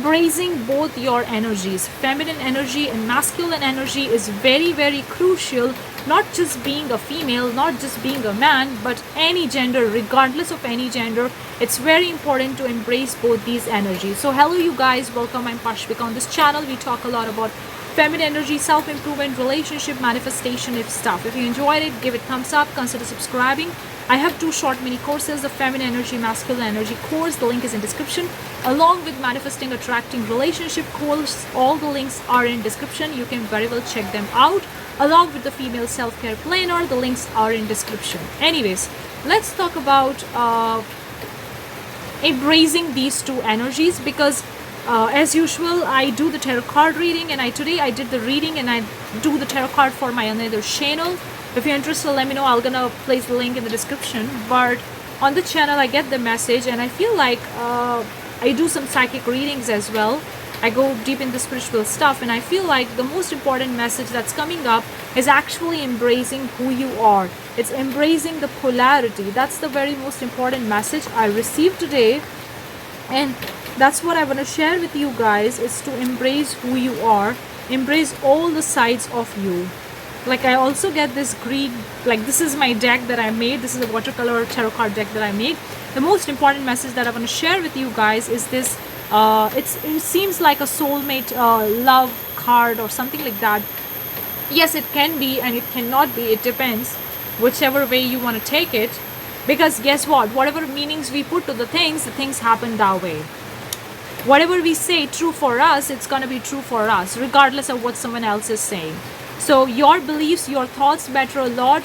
embracing both your energies, feminine energy and masculine energy, is very, very crucial. Not just being a female, not just being a man, but any gender, regardless of any gender, it's very important to embrace both these energies. So hello you guys, welcome. I'm Pashvika. On this channel we talk a lot about feminine energy, self-improvement, relationship, manifestation if stuff. If you enjoyed it, give it thumbs up, consider subscribing. I have 2 short mini courses, the feminine energy, masculine energy course. The link is in description, along with manifesting, attracting, relationship course. All the links are in description. You can very well check them out, along with the female self-care planner. The links are in description. Anyways, let's talk about embracing these 2 energies, because as usual I do the tarot card reading, and today I did the reading and I do the tarot card for my another channel. If you're interested, let me know. I'm gonna place the link in the description. But on the channel I get the message, and I feel like I do some psychic readings as well. I go deep into spiritual stuff, and I feel like the most important message that's coming up is actually embracing who you are. It's embracing the polarity. That's the very most important message I received today, and that's what I want to share with you guys, is to embrace who you are, embrace all the sides of you. Like, I also get this green, like, this is my deck that I made. This is a watercolor tarot card deck that I made. The most important message that I want to share with you guys is this. It seems like a soulmate love card or something like that. Yes, it can be and it cannot be. It depends whichever way you want to take it, because guess what, whatever meanings we put to the things happen that way. Whatever we say true for us, it's gonna be true for us, regardless of what someone else is saying. So your beliefs, your thoughts matter a lot.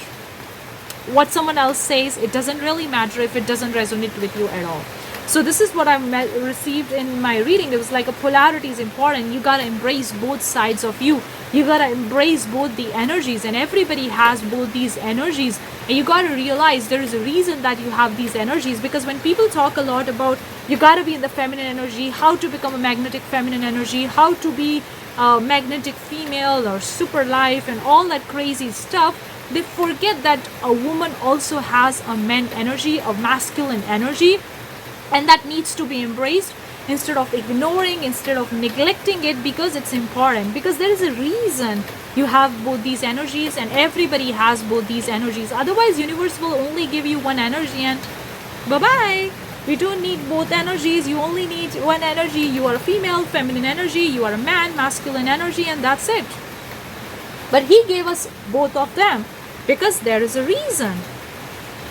What someone else says, it doesn't really matter if it doesn't resonate with you at all. So this is what I received in my reading. It was like a polarity is important. You gotta embrace both sides of you. You gotta embrace both the energies, and everybody has both these energies. And you gotta realize there is a reason that you have these energies, because when people talk a lot about you gotta be in the feminine energy, how to become a magnetic feminine energy, how to be a magnetic female or super life and all that crazy stuff, they forget that a woman also has a man energy, a masculine energy, and that needs to be embraced instead of ignoring, instead of neglecting it, because it's important. Because there is a reason you have both these energies, and everybody has both these energies. Otherwise universe will only give you one energy and bye bye. We don't need both energies. You only need one energy. You are a female, feminine energy. You are a man, masculine energy, and that's it. But he gave us both of them because there is a reason.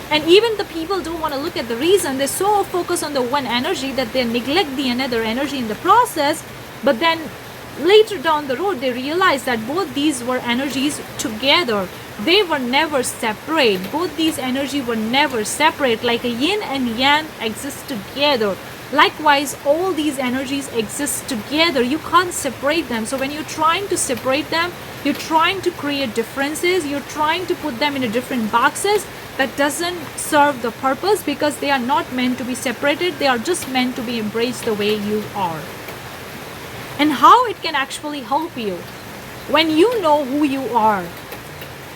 And even the people don't want to look at the reason. They're so focused on the one energy that they neglect the another energy in the process. But then later down the road, they realize that both these were energies together. They were never separate. Both these energies were never separate. Like a yin and yang exist together. Likewise, all these energies exist together. You can't separate them. So when you're trying to separate them, you're trying to create differences. You're trying to put them in different boxes. That doesn't serve the purpose, because they are not meant to be separated. They are just meant to be embraced the way you are. And how it can actually help you when you know who you are.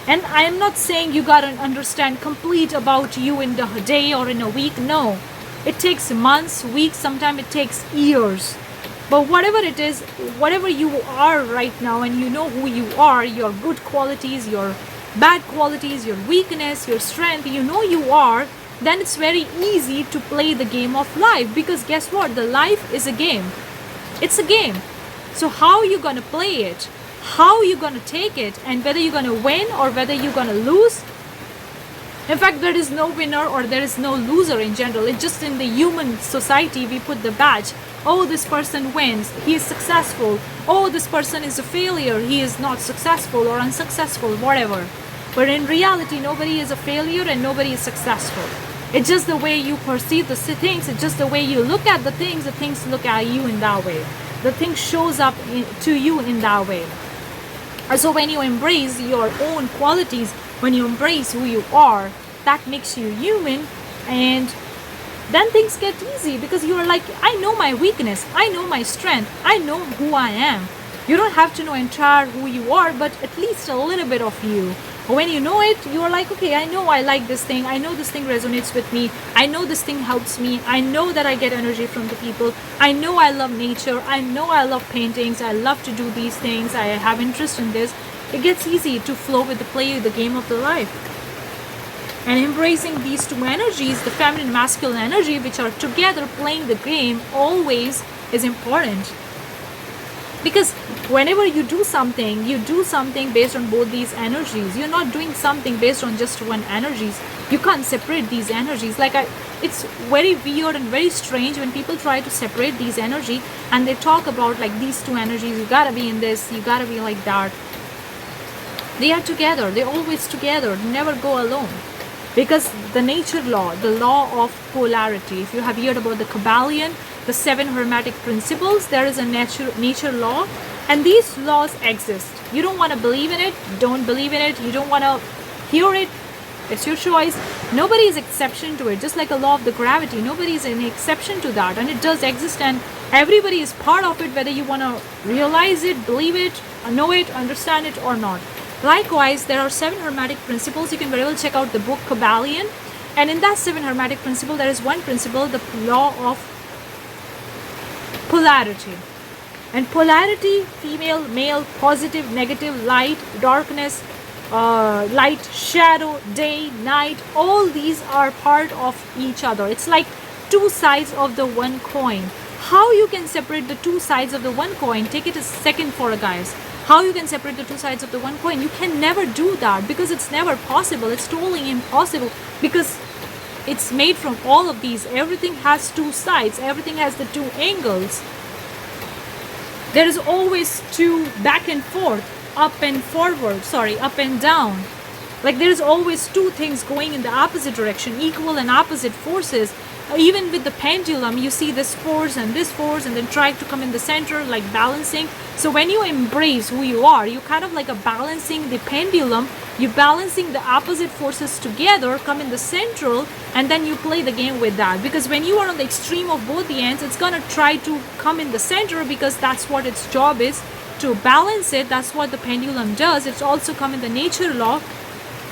And I am not saying you gotta understand complete about you in the day or in a week. No, it takes months, weeks, sometimes it takes years. But whatever it is, whatever you are right now, and you know who you are, your good qualities, your bad qualities, your weakness, your strength, you know you are, then it's very easy to play the game of life. Because guess what, the life is a game. It's a game. So how you gonna play it, how you gonna take it, and whether you're gonna win or whether you're gonna lose. In fact, there is no winner or there is no loser in general. It's just in the human society we put the badge. Oh, this person wins, he is successful. Oh, this person is a failure, he is not successful or unsuccessful, whatever. But in reality, nobody is a failure and nobody is successful. It's just the way you perceive the things. It's just the way you look at the things look at you in that way. The thing shows up to you in that way. So when you embrace your own qualities, when you embrace who you are, that makes you human, and then things get easy, because you are like, I know my weakness, I know my strength, I know who I am. You don't have to know entire who you are, but at least a little bit of you. When you know it, you are like, okay, I know I like this thing. I know this thing resonates with me. I know this thing helps me. I know that I get energy from the people. I know I love nature. I know I love paintings. I love to do these things. I have interest in this. It gets easy to flow with the play, the game of the life. And embracing these two energies, the feminine and masculine energy, which are together playing the game, always is important. Because whenever you do something based on both these energies. You're not doing something based on just one energies. You can't separate these energies. It's very weird and very strange when people try to separate these energy and they talk about like these two energies. You gotta be in this, you gotta be like that. They are together. They're always together. They never go alone. Because the nature law, the law of polarity, if you have heard about the Kabbalion, the 7 hermetic principles, there is a nature law, and these laws exist. You don't want to believe in it, don't believe in it. You don't want to hear it, it's your choice. Nobody is exception to it. Just like a law of the gravity, nobody is an exception to that, and it does exist, and everybody is part of it, whether you want to realize it, believe it, know it, understand it or not. Likewise, there are 7 hermetic principles. You can very well check out the book Kabbalion, and in that 7 hermetic principle, there is one principle, the law of polarity. And polarity, female, male, positive, negative, light, darkness, light, shadow, day, night, all these are part of each other. It's like two sides of the one coin. How you can separate the two sides of the one coin? Take it a second for a guys. How you can separate the two sides of the one coin? You can never do that because it's never possible. It's totally impossible because it's made from all of these. Everything has two sides. Everything has the two angles. There is always two back and forth, up and forward, up and down. Like there is always two things going in the opposite direction, equal and opposite forces. Even with the pendulum, you see this force and then try to come in the center, like balancing. So when you embrace who you are, you kind of like a balancing the pendulum. You're balancing the opposite forces together, come in the central, and then you play the game with that. Because when you are on the extreme of both the ends, it's gonna try to come in the center because that's what its job is, to balance it. That's what the pendulum does. It's also come in the nature law.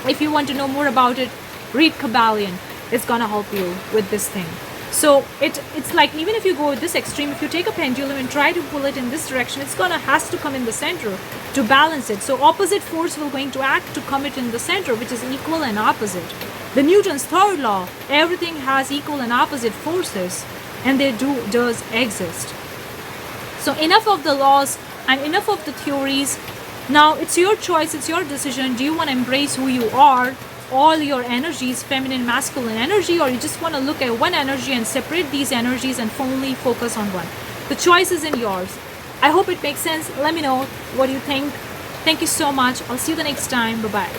If you want to know more about it, read Kabbalion. It's gonna help you with this thing. So it's like even if you go this extreme, if you take a pendulum and try to pull it in this direction, it's gonna has to come in the center to balance it. So opposite force will going to act to come it in the center, which is equal and opposite. The Newton's third law, everything has equal and opposite forces, and they does exist. So enough of the laws and enough of the theories. Now it's your choice, it's your decision. Do you want to embrace who you are, all your energies, feminine, masculine energy, or you just want to look at one energy and separate these energies and only focus on one? The choice is in yours. I hope it makes sense. Let me know what you think. Thank you so much. I'll see you the next time. Bye bye.